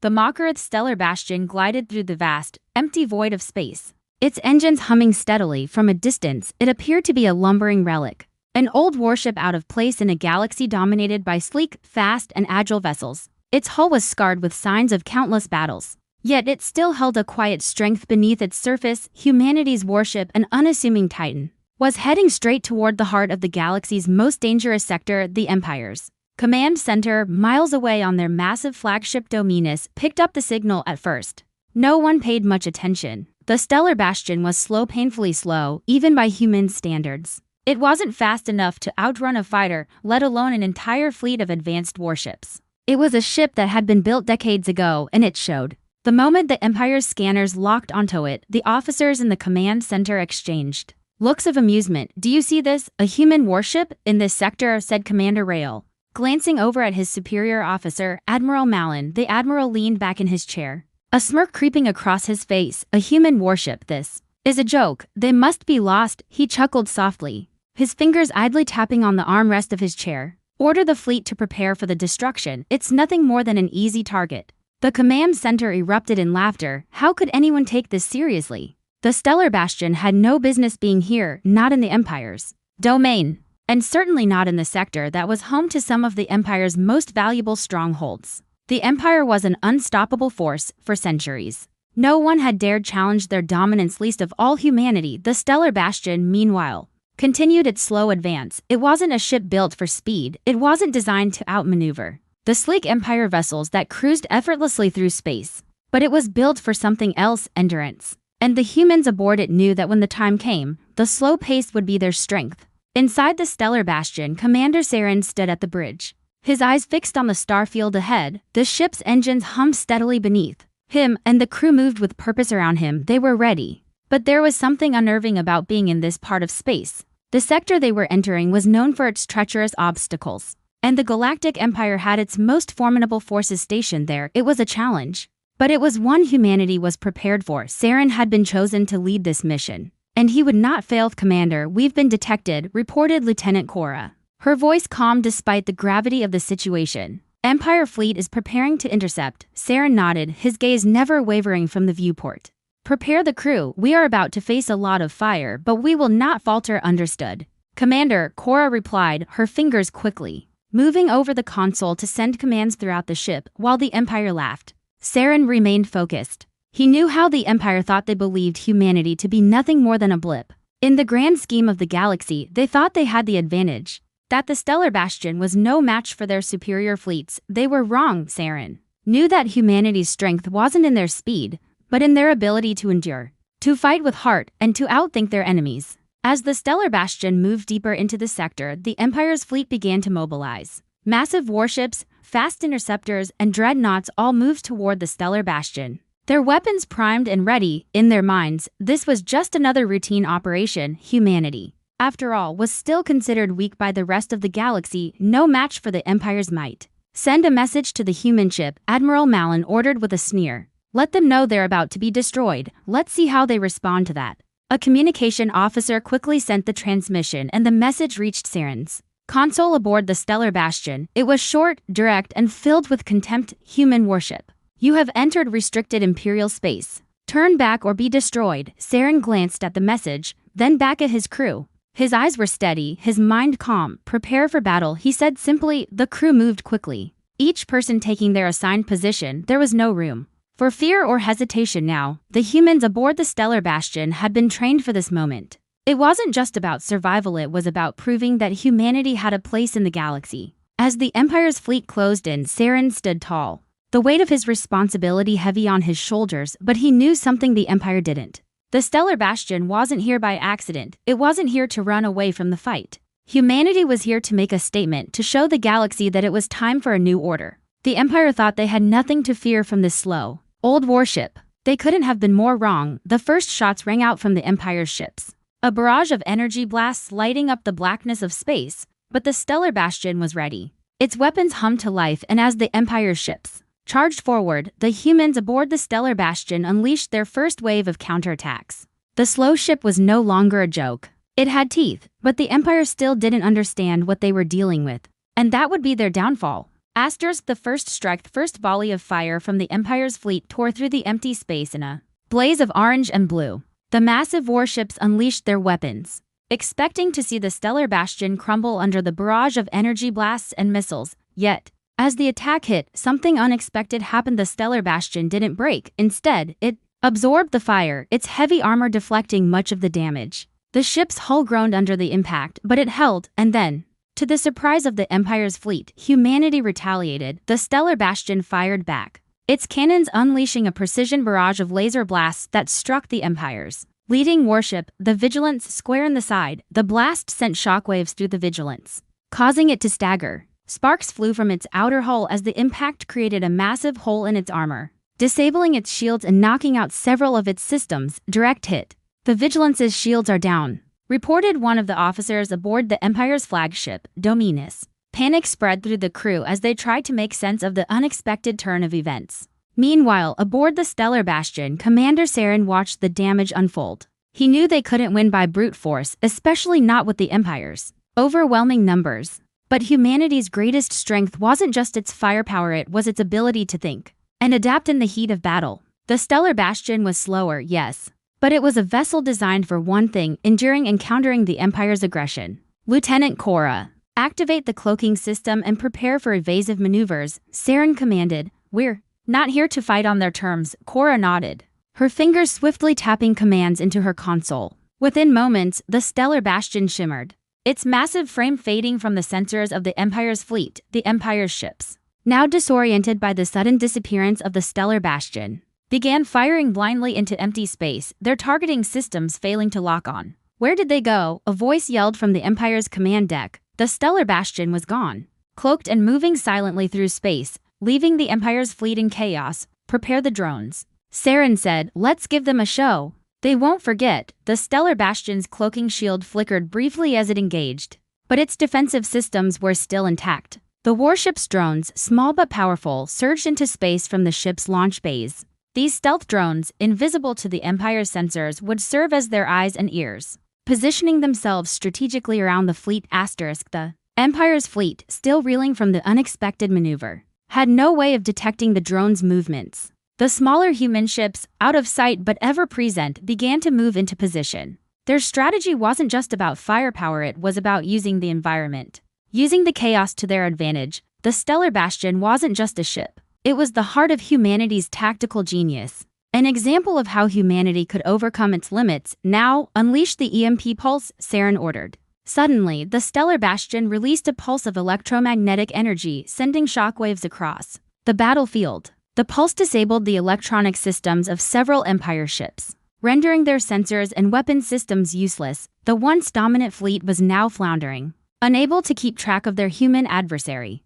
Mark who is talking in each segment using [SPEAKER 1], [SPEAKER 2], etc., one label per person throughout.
[SPEAKER 1] The Mocker's stellar bastion glided through the vast, empty void of space. Its engines humming steadily from a distance, it appeared to be a lumbering relic. An old warship out of place in a galaxy dominated by sleek, fast, and agile vessels. Its hull was scarred with signs of countless battles. Yet it still held a quiet strength beneath its surface. Humanity's warship, an unassuming titan, was heading straight toward the heart of the galaxy's most dangerous sector, the Empire's command center. Miles away on their massive flagship, Dominus picked up the signal at first. No one paid much attention. The stellar bastion was slow, painfully slow, even by human standards. It wasn't fast enough to outrun a fighter, let alone an entire fleet of advanced warships. It was a ship that had been built decades ago, and it showed. The moment the Empire's scanners locked onto it, the officers in the command center exchanged looks of amusement. "Do you see this? A human warship in this sector," said Commander Rail. Glancing over at his superior officer, Admiral Malin, the admiral leaned back in his chair, a smirk creeping across his face. "A human warship, this is a joke. They must be lost," he chuckled softly, his fingers idly tapping on the armrest of his chair. "Order the fleet to prepare for the destruction. It's nothing more than an easy target." The command center erupted in laughter. How could anyone take this seriously? The stellar bastion had no business being here, not in the Empire's domain, and certainly not in the sector that was home to some of the Empire's most valuable strongholds. The Empire was an unstoppable force for centuries. No one had dared challenge their dominance, least of all humanity. The stellar bastion, meanwhile, continued its slow advance. It wasn't a ship built for speed. It wasn't designed to outmaneuver the sleek Empire vessels that cruised effortlessly through space. But it was built for something else, endurance. And the humans aboard it knew that when the time came, the slow pace would be their strength. Inside the stellar bastion, Commander Saren stood at the bridge, his eyes fixed on the starfield ahead. The ship's engines hummed steadily beneath him, and the crew moved with purpose around him. They were ready. But there was something unnerving about being in this part of space. The sector they were entering was known for its treacherous obstacles, and the Galactic Empire had its most formidable forces stationed there. It was a challenge, but it was one humanity was prepared for. Saren had been chosen to lead this mission, and he would not fail. "Commander, we've been detected," reported Lieutenant Cora, her voice calm despite the gravity of the situation. "Empire fleet is preparing to intercept." Saren nodded, his gaze never wavering from the viewport. "Prepare the crew. We are about to face a lot of fire, but we will not falter." "Understood, Commander," Cora replied, her fingers quickly moving over the console to send commands throughout the ship. While the Empire laughed, Saren remained focused. He knew how the Empire thought. They believed humanity to be nothing more than a blip. In the grand scheme of the galaxy, they thought they had the advantage, that the stellar bastion was no match for their superior fleets. They were wrong. Saren knew that humanity's strength wasn't in their speed, but in their ability to endure, to fight with heart, and to outthink their enemies. As the stellar bastion moved deeper into the sector, the Empire's fleet began to mobilize. Massive warships, fast interceptors, and dreadnoughts all moved toward the stellar bastion, their weapons primed and ready. In their minds, this was just another routine operation. Humanity, after all, was still considered weak by the rest of the galaxy, no match for the Empire's might. "Send a message to the human ship," Admiral Malin ordered with a sneer. "Let them know they're about to be destroyed. Let's see how they respond to that." A communication officer quickly sent the transmission, and the message reached Saren's console aboard the stellar bastion. It was short, direct, and filled with contempt. "Human warship, you have entered restricted Imperial space. Turn back or be destroyed." Saren glanced at the message, then back at his crew. His eyes were steady, his mind calm. "Prepare for battle," he said simply. The crew moved quickly, each person taking their assigned position. There was no room for fear or hesitation now. The humans aboard the stellar bastion had been trained for this moment. It wasn't just about survival, it was about proving that humanity had a place in the galaxy. As the Empire's fleet closed in, Saren stood tall, the weight of his responsibility heavy on his shoulders. But he knew something the Empire didn't. The stellar bastion wasn't here by accident. It wasn't here to run away from the fight. Humanity was here to make a statement, to show the galaxy that it was time for a new order. The Empire thought they had nothing to fear from this slow, old warship. They couldn't have been more wrong. The first shots rang out from the Empire's ships, a barrage of energy blasts lighting up the blackness of space. But the stellar bastion was ready. Its weapons hummed to life, and as the Empire's ships charged forward, the humans aboard the stellar bastion unleashed their first wave of counterattacks. The slow ship was no longer a joke. It had teeth, but the Empire still didn't understand what they were dealing with, and that would be their downfall. The first strike, the first volley of fire from the Empire's fleet tore through the empty space in a blaze of orange and blue. The massive warships unleashed their weapons, expecting to see the Stellar Bastion crumble under the barrage of energy blasts and missiles. Yet, as the attack hit, something unexpected happened. The Stellar Bastion didn't break. Instead, it absorbed the fire, its heavy armor deflecting much of the damage. The ship's hull groaned under the impact, but it held, and then, to the surprise of the Empire's fleet, humanity retaliated. The Stellar Bastion fired back, its cannons unleashing a precision barrage of laser blasts that struck the Empire's leading warship, the Vigilance, square in the side. The blast sent shockwaves through the Vigilance, causing it to stagger. Sparks flew from its outer hull as the impact created a massive hole in its armor, disabling its shields and knocking out several of its systems. Direct hit. The Vigilance's shields are down, reported one of the officers aboard the Empire's flagship, Dominus. Panic spread through the crew as they tried to make sense of the unexpected turn of events. Meanwhile, aboard the Stellar Bastion, Commander Saren watched the damage unfold. He knew they couldn't win by brute force, especially not with the Empire's overwhelming numbers. But humanity's greatest strength wasn't just its firepower, it was its ability to think and adapt in the heat of battle. The Stellar Bastion was slower, yes, but it was a vessel designed for one thing: enduring and countering the Empire's aggression. Lieutenant Cora, activate the cloaking system and prepare for evasive maneuvers, Saren commanded. We're not here to fight on their terms, Cora nodded, her fingers swiftly tapping commands into her console. Within moments, the Stellar Bastion shimmered, its massive frame fading from the sensors of the Empire's fleet. The Empire's ships, now disoriented by the sudden disappearance of the Stellar Bastion, began firing blindly into empty space, their targeting systems failing to lock on. Where did they go? A voice yelled from the Empire's command deck. The Stellar Bastion was gone, cloaked and moving silently through space, leaving the Empire's fleet in chaos. Prepare the drones, Saren said. Let's give them a show. They won't forget. The Stellar Bastion's cloaking shield flickered briefly as it engaged, but its defensive systems were still intact. The warship's drones, small but powerful, surged into space from the ship's launch bays. These stealth drones, invisible to the Empire's sensors, would serve as their eyes and ears, positioning themselves strategically around the fleet. The Empire's fleet, still reeling from the unexpected maneuver, had no way of detecting the drones' movements. The smaller human ships, out of sight but ever present, began to move into position. Their strategy wasn't just about firepower, it was about using the environment, using the chaos to their advantage. The Stellar Bastion wasn't just a ship, it was the heart of humanity's tactical genius, an example of how humanity could overcome its limits. Now, unleash the EMP pulse, Saren ordered. Suddenly, the Stellar Bastion released a pulse of electromagnetic energy, sending shockwaves across the battlefield. The pulse disabled the electronic systems of several Empire ships, rendering their sensors and weapon systems useless. The once dominant fleet was now floundering, unable to keep track of their human adversary.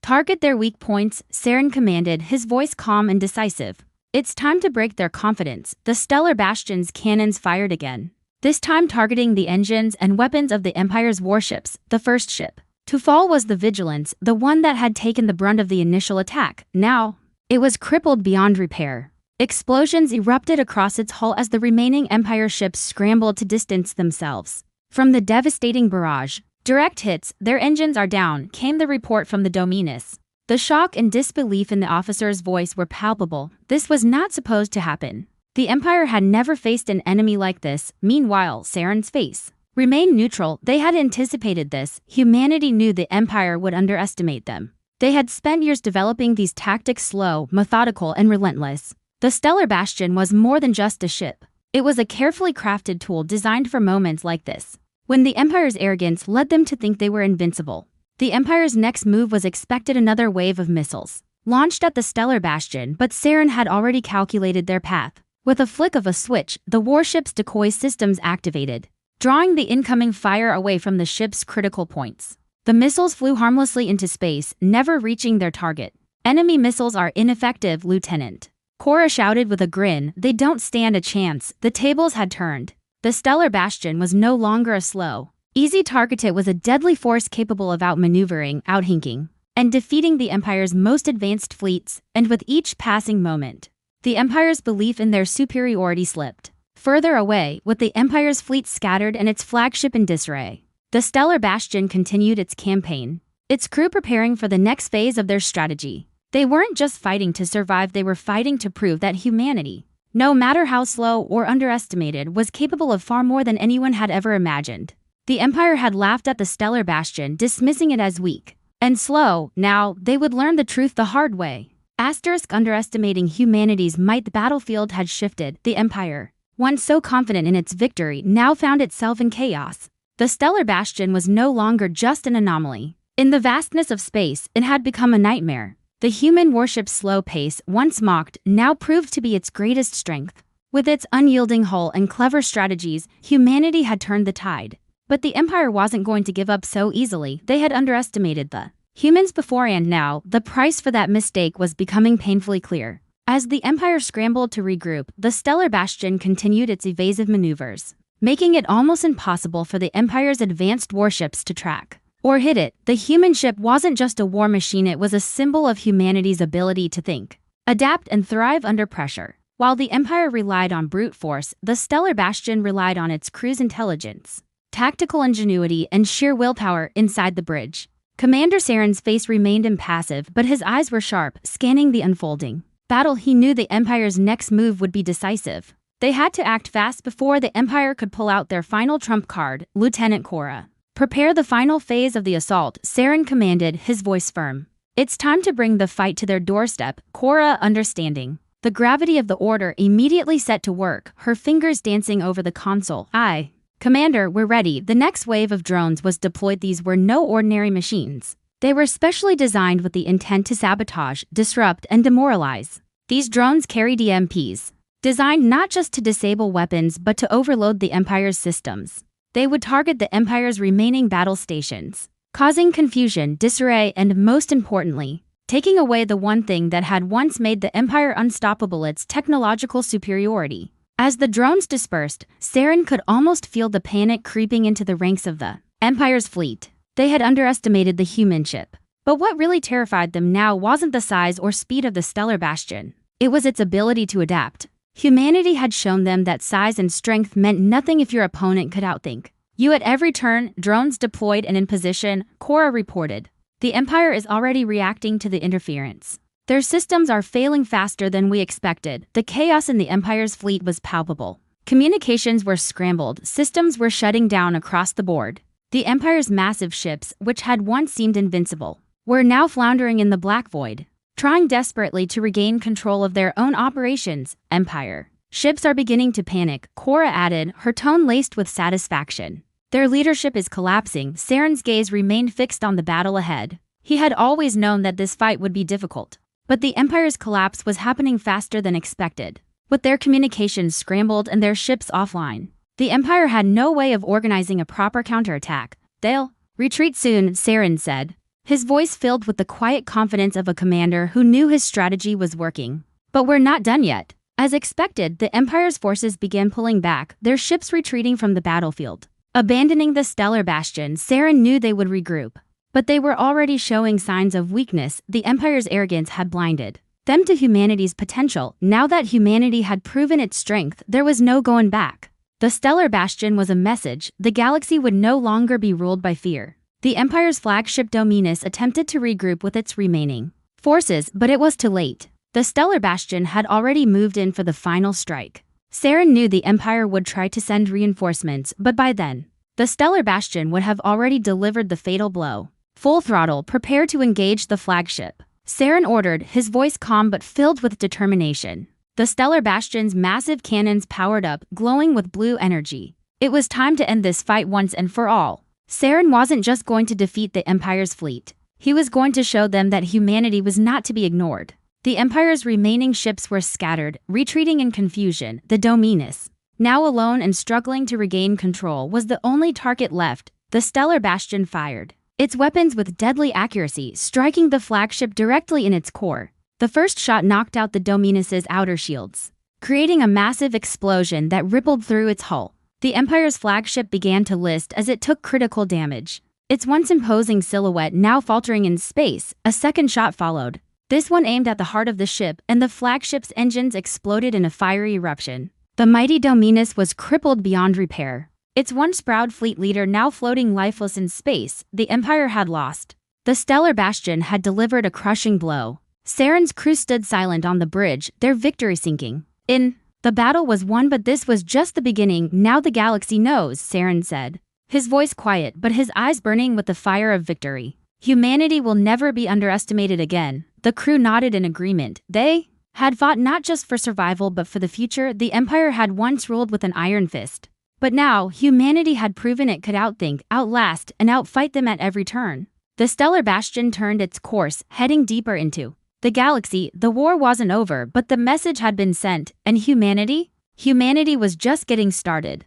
[SPEAKER 1] Target their weak points, Saren commanded, his voice calm and decisive. It's time to break their confidence. The Stellar Bastion's cannons fired again, this time targeting the engines and weapons of the Empire's warships. The first ship to fall was the Vigilance, the one that had taken the brunt of the initial attack. Now, it was crippled beyond repair. Explosions erupted across its hull as the remaining Empire ships scrambled to distance themselves from the devastating barrage. Direct hits, their engines are down, came the report from the Dominus. The shock and disbelief in the officer's voice were palpable. This was not supposed to happen. The Empire had never faced an enemy like this. Meanwhile, Saren's face remained neutral. They had anticipated this. Humanity knew the Empire would underestimate them. They had spent years developing these tactics, slow, methodical, and relentless. The Stellar Bastion was more than just a ship. It was a carefully crafted tool designed for moments like this, when the Empire's arrogance led them to think they were invincible. The Empire's next move was expected: another wave of missiles launched at the Stellar Bastion, but Saren had already calculated their path. With a flick of a switch, the warship's decoy systems activated, drawing the incoming fire away from the ship's critical points. The missiles flew harmlessly into space, never reaching their target. Enemy missiles are ineffective, Lieutenant Cora shouted with a grin. They don't stand a chance. The tables had turned. The Stellar Bastion was no longer a slow, easy target. It was a deadly force capable of outmaneuvering, outhinking, and defeating the Empire's most advanced fleets. And with each passing moment, the Empire's belief in their superiority slipped further away. With the Empire's fleet scattered and its flagship in disarray, the Stellar Bastion continued its campaign. its crew preparing for the next phase of their strategy. They weren't just fighting to survive, they were fighting to prove that humanity, no matter how slow or underestimated, was capable of far more than anyone had ever imagined. The Empire had laughed at the Stellar Bastion, dismissing it as weak and slow. Now, they would learn the truth the hard way. Underestimating humanity's might. The battlefield had shifted. The Empire, once so confident in its victory, now found itself in chaos. The Stellar Bastion was no longer just an anomaly. In the vastness of space, it had become a nightmare. The human warship's slow pace, once mocked, now proved to be its greatest strength. With its unyielding hull and clever strategies, humanity had turned the tide. But the Empire wasn't going to give up so easily. They had underestimated the humans before, and now, the price for that mistake was becoming painfully clear. As the Empire scrambled to regroup, the Stellar Bastion continued its evasive maneuvers, making it almost impossible for the Empire's advanced warships to track or hit it. The human ship wasn't just a war machine, it was a symbol of humanity's ability to think, adapt, and thrive under pressure. While the Empire relied on brute force, the Stellar Bastion relied on its crew's intelligence, tactical ingenuity, and sheer willpower. Inside the bridge, Commander Saren's face remained impassive, but his eyes were sharp, scanning the unfolding battle. He knew the Empire's next move would be decisive. They had to act fast before the Empire could pull out their final trump card. Lieutenant Cora, prepare the final phase of the assault, Saren commanded, his voice firm. It's time to bring the fight to their doorstep. Cora, understanding the gravity of the order, immediately set to work, her fingers dancing over the console. Aye, Commander, we're ready. The next wave of drones was deployed. These were no ordinary machines. They were specially designed with the intent to sabotage, disrupt, and demoralize. These drones carried EMPs, designed not just to disable weapons but to overload the Empire's systems. They would target the Empire's remaining battle stations, causing confusion, disarray, and, most importantly, taking away the one thing that had once made the Empire unstoppable: its technological superiority. As the drones dispersed, Saren could almost feel the panic creeping into the ranks of the Empire's fleet. They had underestimated the human ship. But what really terrified them now wasn't the size or speed of the Stellar Bastion. It was its ability to adapt. Humanity had shown them that size and strength meant nothing if your opponent could outthink you at every turn. Drones deployed and in position, Cora reported. The Empire is already reacting to the interference. Their systems are failing faster than we expected. The chaos in the Empire's fleet was palpable. Communications were scrambled, systems were shutting down across the board. The Empire's massive ships, which had once seemed invincible, were now floundering in the black void, trying desperately to regain control of their own operations. Empire ships are beginning to panic, Cora added, her tone laced with satisfaction. Their leadership is collapsing. Saren's gaze remained fixed on the battle ahead. He had always known that this fight would be difficult, but the Empire's collapse was happening faster than expected. With their communications scrambled and their ships offline, the Empire had no way of organizing a proper counterattack. They'll retreat soon, Saren said, his voice filled with the quiet confidence of a commander who knew his strategy was working. But we're not done yet. As expected, the Empire's forces began pulling back, their ships retreating from the battlefield. Abandoning the Stellar Bastion, Saren knew they would regroup. But they were already showing signs of weakness. The Empire's arrogance had blinded them to humanity's potential. Now that humanity had proven its strength, there was no going back. The Stellar Bastion was a message. The galaxy would no longer be ruled by fear. The Empire's flagship Dominus attempted to regroup with its remaining forces, but it was too late. The Stellar Bastion had already moved in for the final strike. Saren knew the Empire would try to send reinforcements, but by then, the Stellar Bastion would have already delivered the fatal blow. Full throttle, prepare to engage the flagship, Saren ordered, his voice calm but filled with determination. The Stellar Bastion's massive cannons powered up, glowing with blue energy. It was time to end this fight once and for all. Saren wasn't just going to defeat the Empire's fleet. He was going to show them that humanity was not to be ignored. The Empire's remaining ships were scattered, retreating in confusion. The Dominus, now alone and struggling to regain control, was the only target left. The Stellar Bastion fired its weapons with deadly accuracy, striking the flagship directly in its core. The first shot knocked out the Dominus's outer shields, creating a massive explosion that rippled through its hull. The Empire's flagship began to list as it took critical damage, its once imposing silhouette now faltering in space. A second shot followed, this one aimed at the heart of the ship, and the flagship's engines exploded in a fiery eruption. The mighty Dominus was crippled beyond repair, its once proud fleet leader now floating lifeless in space. The Empire had lost. The Stellar Bastion had delivered a crushing blow. Saren's crew stood silent on the bridge, their victory sinking in. The battle was won, but this was just the beginning. Now the galaxy knows, Saren said. His voice quiet, but his eyes burning with the fire of victory. Humanity will never be underestimated again. The crew nodded in agreement. They had fought not just for survival but for the future. The Empire had once ruled with an iron fist. But now, humanity had proven it could outthink, outlast, and outfight them at every turn. The Stellar Bastion turned its course, heading deeper into the galaxy. The war wasn't over, but the message had been sent, and humanity was just getting started.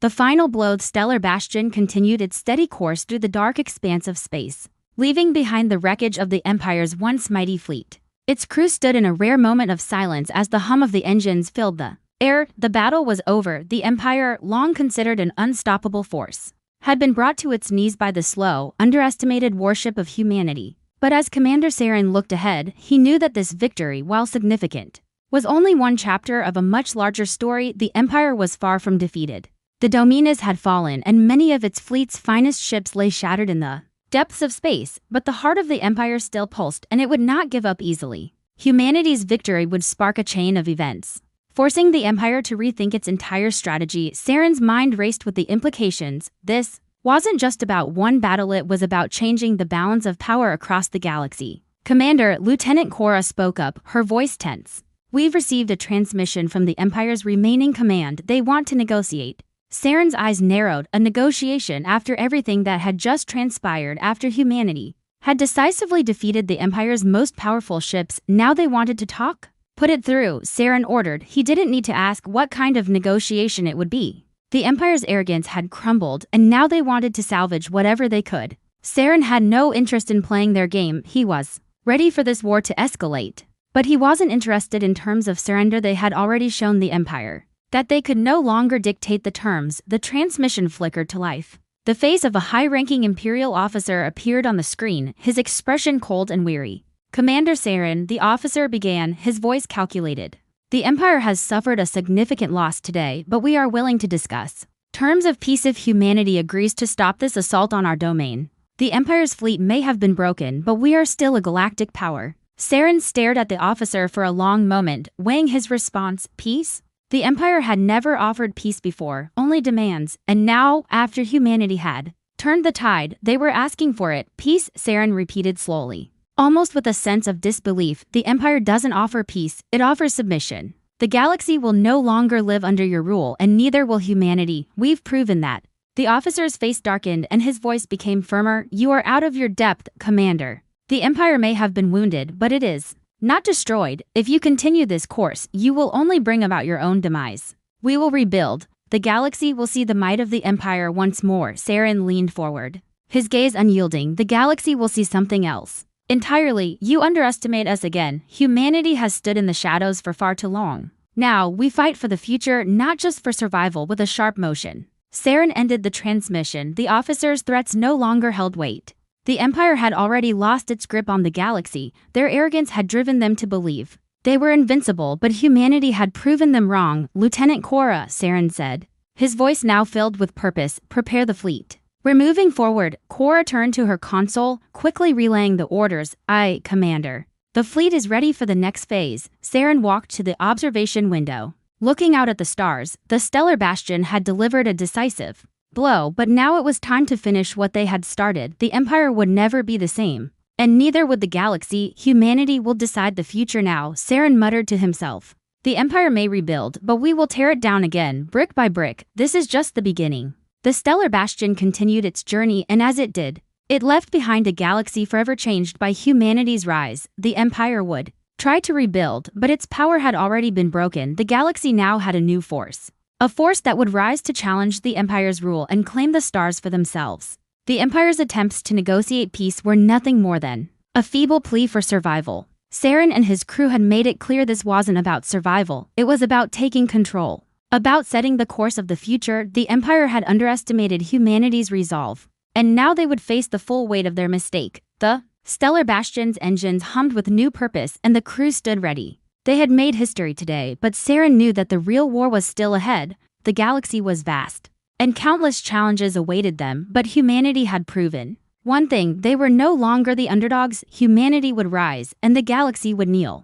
[SPEAKER 1] The final blow, the Stellar Bastion continued its steady course through the dark expanse of space, leaving behind the wreckage of the Empire's once mighty fleet. Its crew stood in a rare moment of silence as the hum of the engines filled the air. The battle was over. The Empire, long considered an unstoppable force, had been brought to its knees by the slow, underestimated warship of humanity. But as Commander Saren looked ahead, he knew that this victory, while significant, was only one chapter of a much larger story. The Empire was far from defeated. The Dominus had fallen, and many of its fleet's finest ships lay shattered in the depths of space, but the heart of the Empire still pulsed, and it would not give up easily. Humanity's victory would spark a chain of events, forcing the Empire to rethink its entire strategy. Saren's mind raced with the implications. This wasn't just about one battle, it was about changing the balance of power across the galaxy. Commander, Lieutenant Cora spoke up, her voice tense. We've received a transmission from the Empire's remaining command. They want to negotiate. Saren's eyes narrowed. A negotiation after everything that had just transpired, after humanity had decisively defeated the Empire's most powerful ships. Now they wanted to talk? Put it through, Saren ordered. He didn't need to ask what kind of negotiation it would be. The Empire's arrogance had crumbled, and now they wanted to salvage whatever they could. Saren had no interest in playing their game. He was ready for this war to escalate. But he wasn't interested in terms of surrender. They had already shown the Empire that they could no longer dictate the terms. The transmission flickered to life. The face of a high-ranking Imperial officer appeared on the screen, his expression cold and weary. Commander Saren, the officer began, his voice calculated. The Empire has suffered a significant loss today, but we are willing to discuss terms of peace if humanity agrees to stop this assault on our domain. The Empire's fleet may have been broken, but we are still a galactic power. Saren stared at the officer for a long moment, weighing his response. Peace? The Empire had never offered peace before, only demands, and now, after humanity had turned the tide, they were asking for it. Peace, Saren repeated slowly, almost with a sense of disbelief. The Empire doesn't offer peace, it offers submission. The galaxy will no longer live under your rule, and neither will humanity. We've proven that. The officer's face darkened and his voice became firmer. You are out of your depth, Commander. The Empire may have been wounded, but it is not destroyed. If you continue this course, you will only bring about your own demise. We will rebuild. The galaxy will see the might of the Empire once more. Saren leaned forward, his gaze unyielding. The galaxy will see something else entirely. You underestimate us again. Humanity has stood in the shadows for far too long. Now, we fight for the future, not just for survival. With a sharp motion, Saren ended the transmission. The officer's threats no longer held weight. The Empire had already lost its grip on the galaxy. Their arrogance had driven them to believe they were invincible, but humanity had proven them wrong. Lieutenant Cora, Saren said, his voice now filled with purpose, prepare the fleet. We're moving forward. Cora turned to her console, quickly relaying the orders. Aye, Commander. The fleet is ready for the next phase. Saren walked to the observation window. Looking out at the stars, the Stellar Bastion had delivered a decisive blow, but now it was time to finish what they had started. The Empire would never be the same, and neither would the galaxy. Humanity will decide the future now, Saren muttered to himself. The Empire may rebuild, but we will tear it down again, brick by brick. This is just the beginning. The Stellar Bastion continued its journey, and as it did, it left behind a galaxy forever changed by humanity's rise. The Empire would try to rebuild, but its power had already been broken. The galaxy now had a new force. A force that would rise to challenge the Empire's rule and claim the stars for themselves. The Empire's attempts to negotiate peace were nothing more than a feeble plea for survival. Saren and his crew had made it clear this wasn't about survival, it was about taking control. About setting the course of the future. The Empire had underestimated humanity's resolve, and now they would face the full weight of their mistake. The Stellar Bastion's engines hummed with new purpose, and the crew stood ready. They had made history today, but Saren knew that the real war was still ahead. The galaxy was vast, and countless challenges awaited them, but humanity had proven One thing, they were no longer the underdogs, humanity would rise, and the galaxy would kneel.